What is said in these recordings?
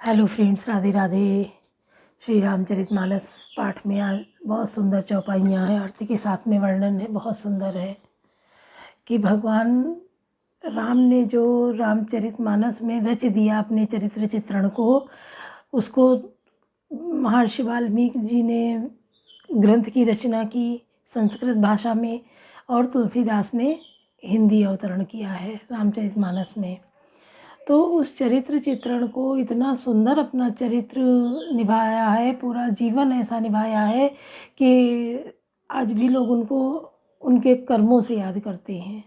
Hello friends, Radhe Radhe. Shri Ramcharitmanas पाठ में आज बहुत सुंदर चौपाइयाँ हैं। आरती के साथ में वर्णन है, बहुत सुंदर है कि भगवान राम ने जो रामचरितमानस में रच दिया अपने चरित्र चित्रण को, उसको महर्षि वाल्मीकि जी ने ग्रंथ की रचना की संस्कृत भाषा में और तुलसीदास ने हिंदी अवतरण किया है रामचरितमानस में। तो उस चरित्र चित्रण को इतना सुंदर अपना चरित्र निभाया है, पूरा जीवन ऐसा निभाया है कि आज भी लोग उनको उनके कर्मों से याद करते हैं।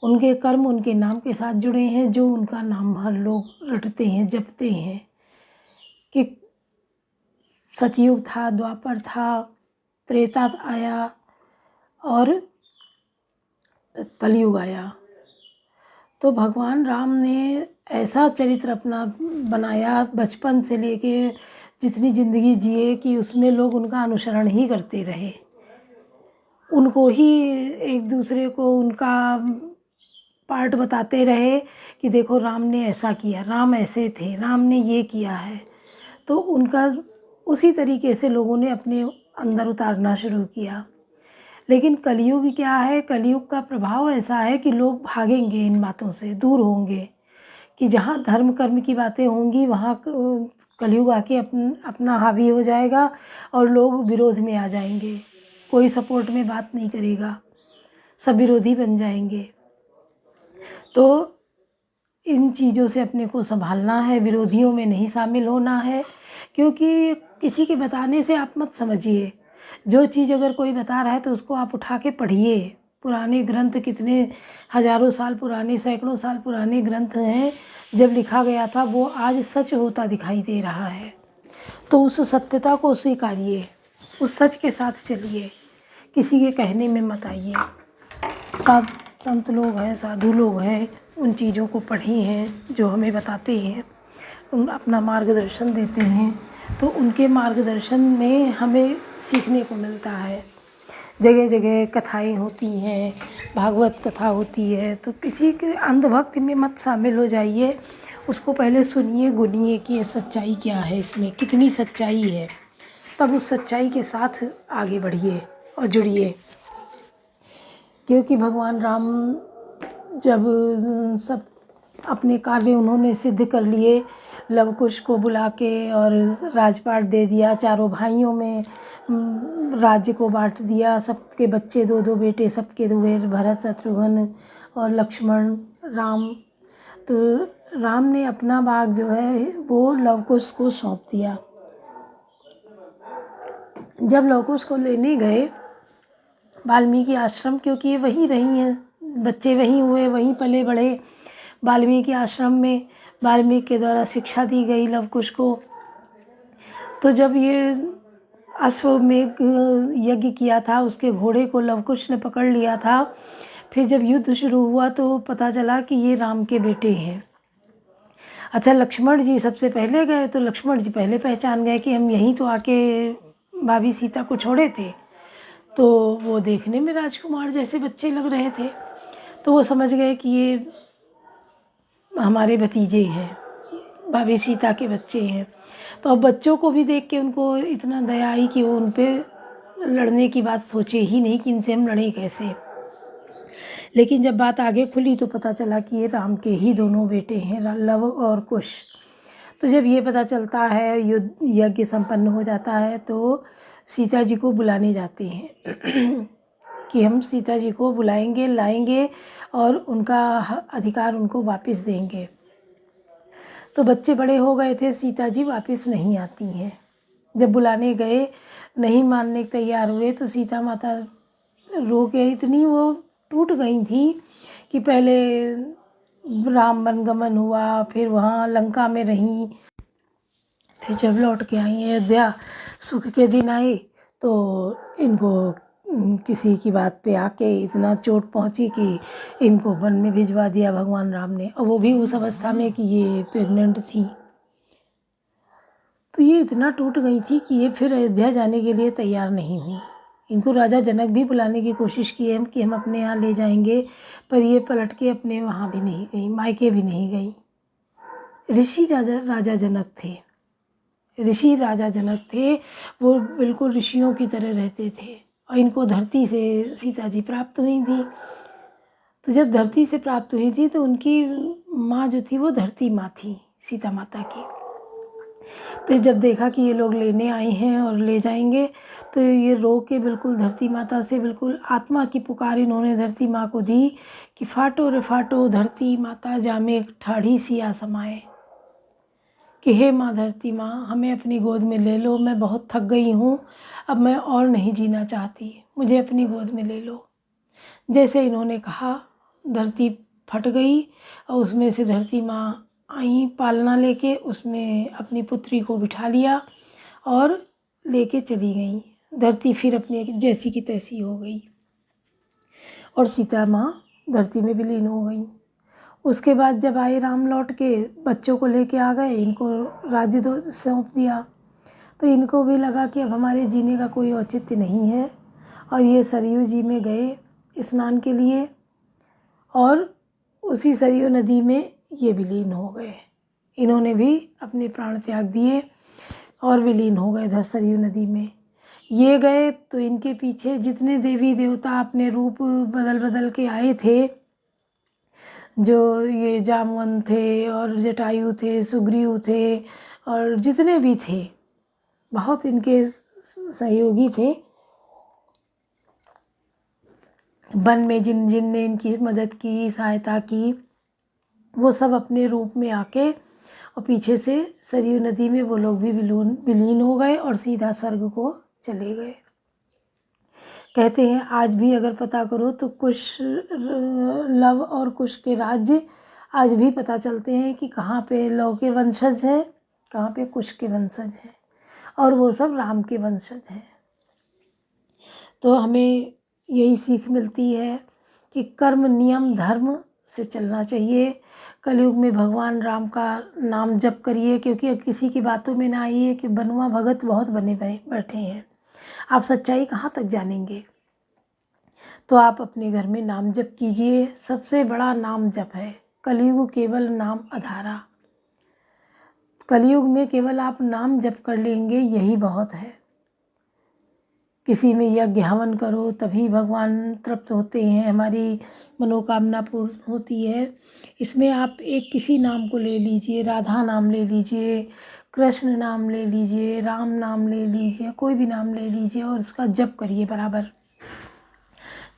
उनके कर्म उनके नाम के साथ जुड़े हैं, जो उनका नाम हर लोग रटते हैं, जपते हैं। कि सतयुग था, द्वापर था, त्रेता आया और कलयुग आया। तो भगवान राम ने ऐसा चरित्र अपना बनाया बचपन से लेके जितनी ज़िंदगी जिए कि उसमें लोग उनका अनुसरण ही करते रहे, उनको ही एक दूसरे को उनका पार्ट बताते रहे कि देखो राम ने ऐसा किया, राम ऐसे थे, राम ने ये किया है। तो उनका उसी तरीके से लोगों ने अपने अंदर उतारना शुरू किया। लेकिन कलयुग क्या है, कलयुग का प्रभाव ऐसा है कि लोग भागेंगे, इन बातों से दूर होंगे, कि जहाँ धर्म कर्म की बातें होंगी वहाँ कलयुग आके अपना हावी हो जाएगा और लोग विरोध में आ जाएंगे। कोई सपोर्ट में बात नहीं करेगा, सब विरोधी बन जाएंगे। तो इन चीज़ों से अपने को संभालना है, विरोधियों में नहीं शामिल होना है। क्योंकि किसी के बताने से आप मत समझिए, जो चीज़ अगर कोई बता रहा है तो उसको आप उठा के पढ़िए। पुराने ग्रंथ कितने हजारों साल पुराने, सैकड़ों साल पुराने ग्रंथ हैं, जब लिखा गया था वो आज सच होता दिखाई दे रहा है। तो उस सत्यता को स्वीकारिए, उस सच के साथ चलिए, किसी के कहने में मत आइए। संत लोग हैं, साधु लोग हैं, उन चीज़ों को पढ़े हैं जो हमें बताते हैं, उन अपना मार्गदर्शन देते हैं। तो उनके मार्गदर्शन में हमें सीखने को मिलता है। जगह जगह कथाएं होती हैं, भागवत कथा होती है, तो किसी के अंधभक्ति में मत शामिल हो जाइए। उसको पहले सुनिए, गुनिए कि ये सच्चाई क्या है, इसमें कितनी सच्चाई है, तब उस सच्चाई के साथ आगे बढ़िए और जुड़िए। क्योंकि भगवान राम जब सब अपने कार्य उन्होंने सिद्ध कर लिए, लव कुश को बुला के और राजपाट दे दिया, चारों भाइयों में राज्य को बांट दिया, सबके बच्चे, दो दो बेटे सबके हुए, भरत, शत्रुघ्न और लक्ष्मण, राम। तो राम ने अपना भाग जो है वो लव कुश को सौंप दिया। जब लव कुश को लेने गए वाल्मीकि आश्रम, क्योंकि ये वहीं रही हैं, बच्चे वहीं हुए, वहीं पले बढ़े, वाल्मीकि आश्रम में वाल्मीकि के द्वारा शिक्षा दी गई लव कुश को। तो जब ये अश्वमेध यज्ञ किया था, उसके घोड़े को लव कुश ने पकड़ लिया था। फिर जब युद्ध शुरू हुआ तो पता चला कि ये राम के बेटे हैं। अच्छा, लक्ष्मण जी सबसे पहले गए, तो लक्ष्मण जी पहले पहचान गए कि हम यहीं तो आके भाभी सीता को छोड़े थे। तो वो देखने में राजकुमार जैसे बच्चे लग रहे थे, तो वो समझ गए कि ये हमारे भतीजे हैं, भाभी सीता के बच्चे हैं। तो अब बच्चों को भी देख के उनको इतना दया आई कि वो उन पर लड़ने की बात सोचे ही नहीं कि इनसे हम लड़ें कैसे। लेकिन जब बात आगे खुली तो पता चला कि ये राम के ही दोनों बेटे हैं, लव और कुश। तो जब ये पता चलता है, युद्ध यज्ञ संपन्न हो जाता है, तो सीता जी को बुलाने जाते हैं कि हम सीता जी को बुलाएंगे, लाएंगे और उनका अधिकार उनको वापस देंगे। तो बच्चे बड़े हो गए थे, सीता जी वापस नहीं आती हैं। जब बुलाने गए, नहीं मानने के तैयार हुए, तो सीता माता रो के इतनी वो टूट गई थी कि पहले राम वनगमन हुआ, फिर वहाँ लंका में रहीं, फिर जब लौट के आई अयोध्या, सुख के दिन आए, तो इनको किसी की बात पे आके इतना चोट पहुंची कि इनको वन में भिजवा दिया भगवान राम ने, और वो भी उस अवस्था में कि ये प्रेग्नेंट थी। तो ये इतना टूट गई थी कि ये फिर अयोध्या जाने के लिए तैयार नहीं हुई। इनको राजा जनक भी बुलाने की कोशिश की है कि हम अपने यहाँ ले जाएंगे, पर ये पलट के अपने वहाँ भी नहीं गई, मायके भी नहीं गई। ऋषि राजा जनक थे, ऋषि राजा जनक थे, वो बिल्कुल ऋषियों की तरह रहते थे। और इनको धरती से सीता जी प्राप्त हुई थी। तो जब धरती से प्राप्त हुई थी तो उनकी माँ जो थी वो धरती माँ थी, सीता माता की। तो जब देखा कि ये लोग लेने आए हैं और ले जाएंगे, तो ये रो के बिल्कुल धरती माता से बिल्कुल आत्मा की पुकार इन्होंने धरती माँ को दी कि फाटो रे फाटो धरती माता जामे ठाढ़ी सिया समाए, कि हे माँ धरती माँ, हमें अपनी गोद में ले लो, मैं बहुत थक गई हूँ, अब मैं और नहीं जीना चाहती, मुझे अपनी गोद में ले लो। जैसे इन्होंने कहा धरती फट गई और उसमें से धरती माँ आई पालना लेके, उसमें अपनी पुत्री को बिठा लिया और लेके चली गई। धरती फिर अपनी जैसी की तैसी हो गई और सीता माँ धरती में विलीन हो गई। उसके बाद जब आए राम लौट के, बच्चों को लेके आ गए, इनको राज्य सौंप दिया। तो इनको भी लगा कि अब हमारे जीने का कोई औचित्य नहीं है, और ये सरयू जी में गए स्नान के लिए और उसी सरयू नदी में ये विलीन हो गए। इन्होंने भी अपने प्राण त्याग दिए और विलीन हो गए सरयू नदी में। ये गए तो इनके पीछे जितने देवी देवता अपने रूप बदल बदल के आए थे, जो ये जामवंत थे और जटायु थे, सुग्रीव थे और जितने भी थे, बहुत इनके सहयोगी थे। वन में जिनने इनकी मदद की, सहायता की, वो सब अपने रूप में आके और पीछे से सरयू नदी में वो लोग भी विलीन हो गए और सीधा स्वर्ग को चले गए। कहते हैं आज भी अगर पता करो तो कुश लव और कुश के राज्य आज भी पता चलते हैं कि कहाँ पे लव के वंशज हैं, कहाँ पे कुश के वंशज हैं, और वो सब राम के वंशज हैं। तो हमें यही सीख मिलती है कि कर्म नियम धर्म से चलना चाहिए। कलयुग में भगवान राम का नाम जप करिए, क्योंकि किसी की बातों में ना आइए कि बनुआ भगत बहुत बने बैठे हैं, आप सच्चाई कहाँ तक जानेंगे। तो आप अपने घर में नाम जप कीजिए, सबसे बड़ा नाम जप है। कलयुग केवल नाम आधारा, कलयुग में केवल आप नाम जप कर लेंगे, यही बहुत है। किसी में यज्ञ हवन करो तभी भगवान तृप्त होते हैं, हमारी मनोकामना पूर्ण होती है। इसमें आप एक किसी नाम को ले लीजिए, राधा नाम ले लीजिए, कृष्ण नाम ले लीजिए, राम नाम ले लीजिए, कोई भी नाम ले लीजिए और उसका जप करिए बराबर।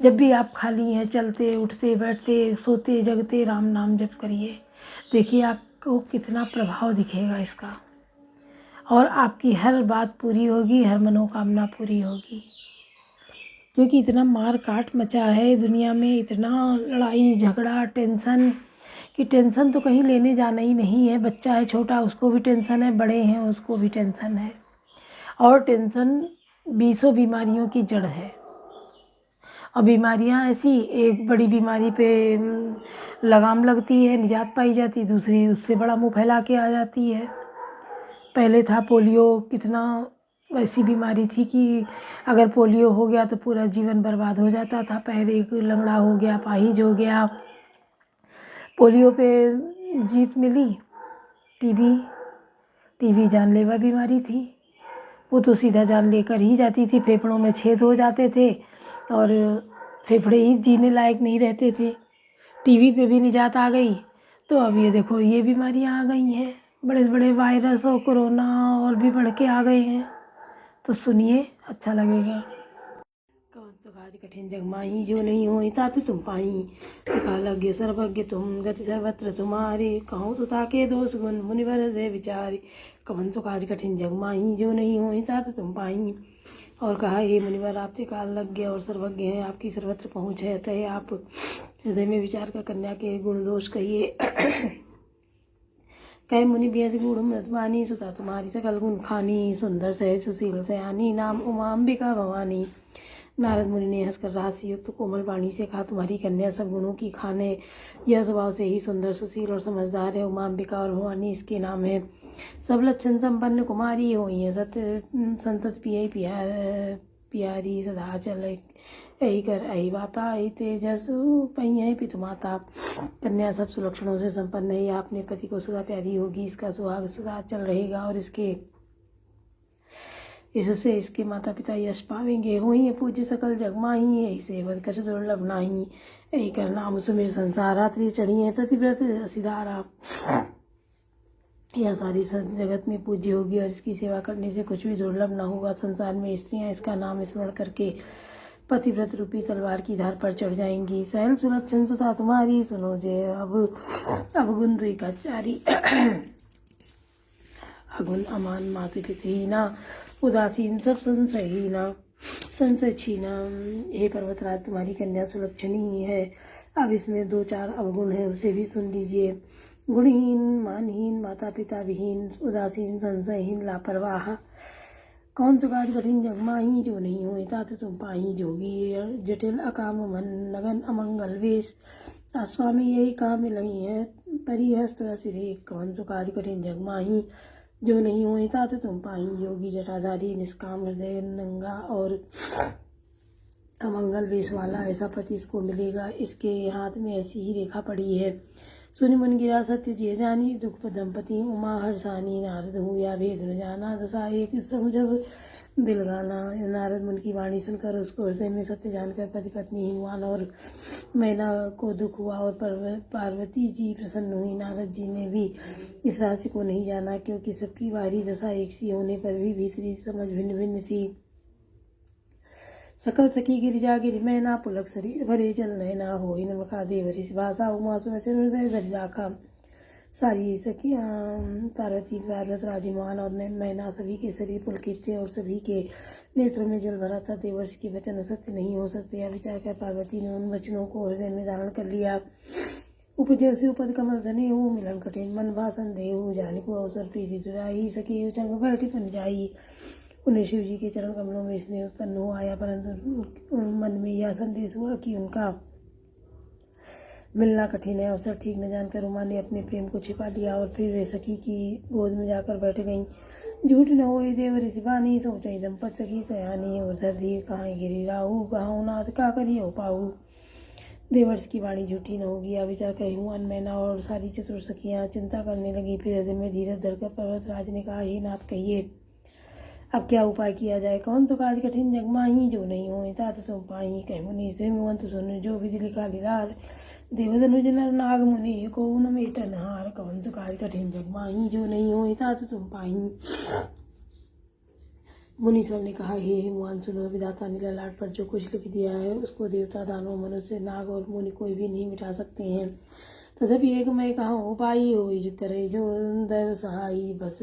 जब भी आप खाली हैं, चलते उठते बैठते सोते जगते राम नाम जप करिए, देखिए आपको कितना प्रभाव दिखेगा इसका, और आपकी हर बात पूरी होगी, हर मनोकामना पूरी होगी। क्योंकि इतना मार काट मचा है दुनिया में, इतना लड़ाई झगड़ा टेंशन, कि टेंशन तो कहीं लेने जाना ही नहीं है। बच्चा है छोटा उसको भी टेंशन है, बड़े हैं उसको भी टेंशन है, और टेंशन 20 बीमारियों की जड़ है। और बीमारियां ऐसी, एक बड़ी बीमारी पे लगाम लगती है, निजात पाई जाती, दूसरी उससे बड़ा मुंह फैला के आ जाती है। पहले था पोलियो, कितना ऐसी बीमारी थी कि अगर पोलियो हो गया तो पूरा जीवन बर्बाद हो जाता था। पैर एक लंगड़ा हो गया, पाहिज हो गया। पोलियो पे जीत मिली। टीबी जानलेवा बीमारी थी, वो तो सीधा जान लेकर ही जाती थी, फेफड़ों में छेद हो जाते थे और फेफड़े ही जीने लायक नहीं रहते थे। टीबी पे भी निजात आ गई, तो अब ये देखो ये बीमारियां आ गई हैं, बड़े बड़े वायरस और कोरोना और भी बढ़ के आ गए हैं। तो सुनिए, अच्छा लगेगा। कौन तो काज कठिन जग माही, जो नहीं होई तात तुम पाई, कालज्ञ सर्वज्ञ तुम, गति सर्वत्र तुम्हारी, कहूँ तो ताके दोष गुण मुनिवर दे विचारी, कौन तो काज कठिन जग माही, जो नहीं होई तात तुम पाई। और कहा हे मुनिवर, आपसे कालज्ञ और सर्वज्ञ हैं, आपकी सर्वत्र पहुँच है, अतः आप हृदय में विचार कर कन्या के गुण दोष कहिए। कह मुनि बेद गुण मृतवानी, सुता तुम्हारी सकल गुण खानी, सुंदर सहज सुशील सयानी, नाम उमा अंबिका भवानी। नारद मुनि ने हंसकर राशि युक्त कोमल वाणी से कहा, तुम्हारी कन्या सब गुणों की खान है, यह स्वभाव से ही सुंदर सुशील और समझदार है। उमा अंबिका और भवानी इसके नाम है। सब लक्षण संपन्न कुमारी हुई है, संतत प्यारी सदा चल ऐ कर ऐ बाता ऐ तेजसु पई पितु माता। कन्या सब सुलक्षणों से संपन्न है, यह अपने पति को सदा प्यारी होगी, इसका सुहाग सदा चल रहेगा और इससे इसके माता पिता यश पावेंगे। हो ही पूज्य सकल जग माही, ऐसे वध कछ दुर्लभ नाही। ऐ कर नाम सुमेर संसार, रात्रि चढ़ी है प्रतिव्रत सिधारा। यह सारी जगत में पूज्य होगी और इसकी सेवा करने से कुछ भी दुर्लभ न होगा। संसार में स्त्रियां इसका नाम स्मरण करके पतिव्रत रूपी तलवार की धार पर चढ़ जाएंगी। सहल सुलक्षण सुता तुम्हारी, सुनो जे अब गुंद्री का चारी। अगुन अमान मातु पितहीना, उदासीन सब संशय छीना। हे पर्वतराज, तुम्हारी कन्या सुलक्षणी है, अब इसमें 2-4 अवगुण है, उसे भी सुन लीजिए। गुणहीन, मानहीन, माता पिता विहीन, उदासीन, संशयहीन, लापरवाह। कौन सुकाज कठिन जग माही, जो नहीं हो तात तुम पाही। जोगी जटिल अकाम मन, नगन अमंगल वेश। स्वामी यही काम नहीं है, परिहस्त सिरे। कौन सुकाज कठिन जग माही, जो नहीं हो तात तुम पाही। योगी जटाधारी, निष्काम हृदय, नंगा और अमंगल वेश वाला, ऐसा पति इसको मिलेगा। इसके हाथ में ऐसी ही रेखा पड़ी है। सुनि मुनि गिरा सत्य जिय जानी, दुख दंपति उमा हर्षानी। नारद हूँ या भेद न जाना, दशा एक समझब बिलगाना। नारद मुनि की वाणी सुनकर उसको हृदय में सत्य जानकर पति पत्नी हिमवान और मैना को दुख हुआ और पार्वती जी प्रसन्न हुई। नारद जी ने भी इस रहस्य को नहीं जाना, क्योंकि सबकी बाहरी दशा एक सी होने पर भी भीतरी समझ भिन्न भिन्न थी। सकल सखी गिरिजा गिरि मैना, पुलक शरीर भरे जल नैना। हो नमका देवरी भाषा, उमा सुवचन हृदय धरि राखा। सारी सखियाँ पार्वती, पार्वत, राजिमान और मैना सभी के शरीर पुलकित थे और सभी के नेत्रों में जल भरा था। देवर्षि के वचन असत्य नहीं हो सकते, यह विचार कर पार्वती ने उन वचनों को हृदय में धारण कर लिया। उपजे उपद कमल धने हो, मिलन कठिन मन भाषण देहु। जानिको अवसर प्रीति दुराई, सखी उचंग बैठ तन जाई। उन्हें शिव जी के चरण कमलों में स्नेह उत्पन्न हो आया, परंतु मन में यह संदेश हुआ कि उनका मिलना कठिन है। अवसर ठीक न जानकर उमा ने अपने प्रेम को छिपा लिया और फिर वे सखी की गोद में जाकर बैठ गईं। झूठ न होए देवर शिवानी, सोचई दंपत सखी सयानी। उधर धीर कहाँ गिरी राहु, कहाँ नाथ का करियो पाऊ। देवर्ष की वाणी झूठी न होगी, यह विचार कर हुआन मैना और सारी चतुर सखियाँ चिंता करने लगी। फिर हृदय में धीरज धरकर पर्वतराज ने कहा, हे नाथ कहिए, अब क्या उपाय किया जाए। कौन तो काज कठिन जग माही, जो नहीं हो तात तुम पाही। कह मुनि से मुंत सुन, जो विधि लिखा लीलार। देवधनुज नर नाग मुनि, को न मेटन हार। कौन तो काज कठिन जग माही, जो नहीं हो तात तुम पाही। मुनीश्वर ने कहा, हे हिमवान सुनो, विधाता ने ललाट पर जो कुछ लिख दिया है उसको देवता, दानव, मनुष्य, नाग और मुनि कोई भी नहीं मिटा सकते हैं। तथापि एक मैं कहाँ हो पाई, हो करे जो दैव सहाई। बस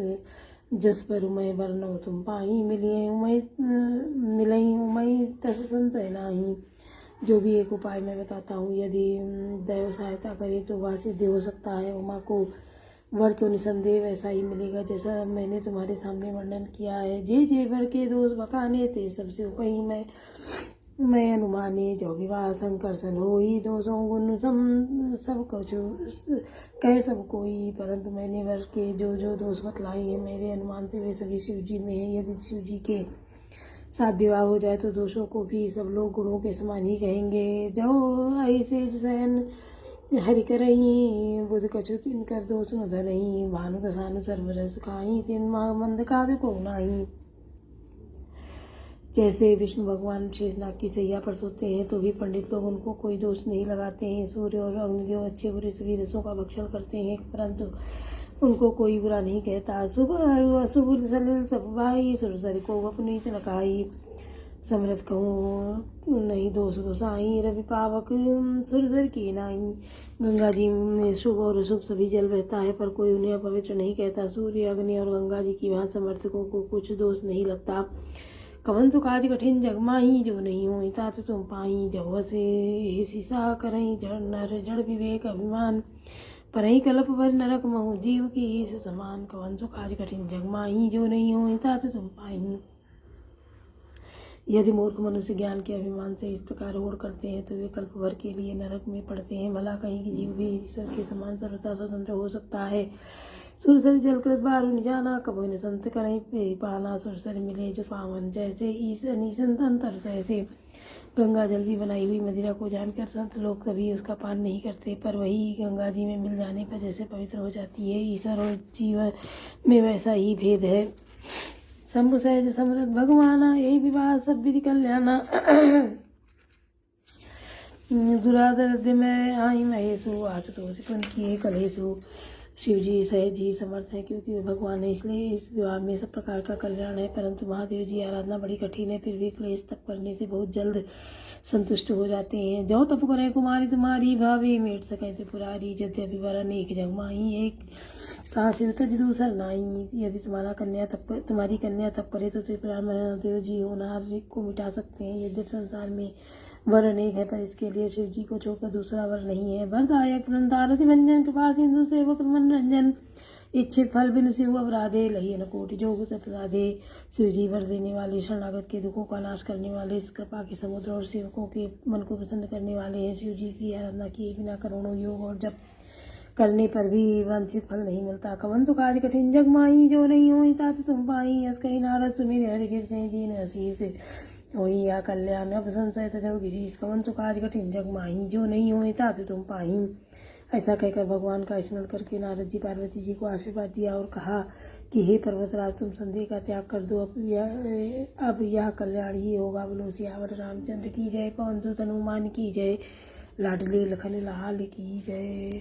जस पर उमय वरनो तुम पाही, मिलई उमय तस संशय नाही। जो भी एक उपाय मैं बताता हूँ, यदि दैव सहायता करे तो वह सिद्ध हो सकता है। उमा को वर तो निसंदेह वैसा ही मिलेगा जैसा मैंने तुम्हारे सामने वर्णन किया है। जे जे वर के दोष बकाने ते सबसे उपही मैं अनुमाने। जो विवाह संकर्षण होई, दोषों गुण सब कुछ कह सब कोई। परंतु मैंने वर के जो जो दोष बतलाए हैं, मेरे अनुमान से वे सभी शिव जी में हैं। यदि शिव जी के साथ विवाह हो जाए तो दोषों को भी सब लोग गुणों के समान ही कहेंगे। जो ऐसे सैन हरि करही, बुध कछु तिन कर दोष न धनही। भानु दसानु सर्वरस खाई, तिन मंद काद को नाही। जैसे विष्णु भगवान शेषनाग की सैया पर सोते हैं तो भी पंडित लोग उनको कोई दोष नहीं लगाते हैं। सूर्य और अग्निदेव अच्छे बुरे सभी रसों का भक्षण करते हैं, परंतु उनको कोई बुरा नहीं कहता। शुभ अशुभ सलिल सब भाई, सुरसर को अपनी लकाई। समृत कहूँ नहीं दोष दोषाई, रवि पावक सुरसर की नाई। गंगा जी में शुभ और अशुभ सभी जल बहता है, पर कोई उन्हें अपवित्र नहीं कहता। सूर्य, अग्नि और गंगा जी की भांति समर्थकों को कुछ दोष नहीं लगता। कवन तो काज कठिन जग माही, जो नहीं हो तात तुम पाही। जब से शीशा करई जड़ नर, जड़ विवेक अभिमान। परही कल्प भर नरक महु, जीव की ईस समान। कवन तो काज कठिन जग माही, जो नहीं हो तात तुम पाही। यदि मूर्ख मनुष्य ज्ञान के अभिमान से इस प्रकार होड़ करते हैं तो वे कल्प भर के लिए नरक में पड़ते हैं। भला कहीं कि जीव भी ईश्वर के समान सर्वथा स्वतंत्र हो सकता है। सुरसरी जलकृत बारू न जाना, कबो न संत करें पे पाना, सुरसरी मिले जो पावन, जैसे ईसनी संतन तर तैसे। गंगा जल भी बनाई हुई मदिरा को जानकर संत लोग कभी उसका पान नहीं करते, पर वही गंगा जी में मिल जाने पर जैसे पवित्र हो जाती है। ईश्वर और जीव में वैसा ही भेद है। शंभु सहज समृद्ध भगवाना, यही विवाह सब विधि कल्याणा। दुरादर में आई महेशु, आशुतोष पुन किए कलेशु। शिव जी सहज जी समर्थ हैं, क्योंकि वे भगवान है, इसलिए इस विवाह में सब प्रकार का कल्याण है। परंतु महादेव जी आराधना बड़ी कठिन है, फिर भी क्लेश तप करने से बहुत जल्द संतुष्ट हो जाते हैं। जो तप करें कुमारी तुम्हारी, भावी मेट सकें त्रिपुरारी। यद्यपि वरन एक जगमाही, एक कहाँ से तज दूसर नाई। यदि तुम्हारी कन्या तप करे तो त्रिपुरा महादेव जी होनहार को मिटा सकते हैं। यद्यपि संसार में वर अनेक है, पर इसके लिए शिव जी को छोड़कर दूसरा वर नहीं है। वरदायक वृंदारति मंजन, कृपा सिंधु सेवक मनोरंजन। इच्छित फल बिन शिव अपराधे, लही अनकोटि जोग प्रसादे। शिव जी वर देने वाले, शरणागत के दुखों का नाश करने वाले, इस कृपा के समुद्र और सेवकों के मन को प्रसन्न करने वाले हैं। शिव जी की आराधना किए बिना करोड़ों योग और जप करने पर भी वांछित फल नहीं मिलता। कवन तो काज कठिन जग माही, जो नहीं होई तात तुम पाई। अस कही नारद सुमिर हरि गिर दीन आशीष, होई या कल्याण अब संशय तजो गिरीश। कवन तो काज कठिन जग माही, जो नहीं होई तात तुम पाई। ऐसा कहकर भगवान का स्मरण करके नारद जी पार्वती जी को आशीर्वाद दिया और कहा कि हे पर्वतराज, तुम संदेह का त्याग कर दो, अब यह कल्याण ही होगा। बोलो सियावर रामचंद्र की जय, पवन सुत हनुमान की जय, लाडले लखन लाल की जय।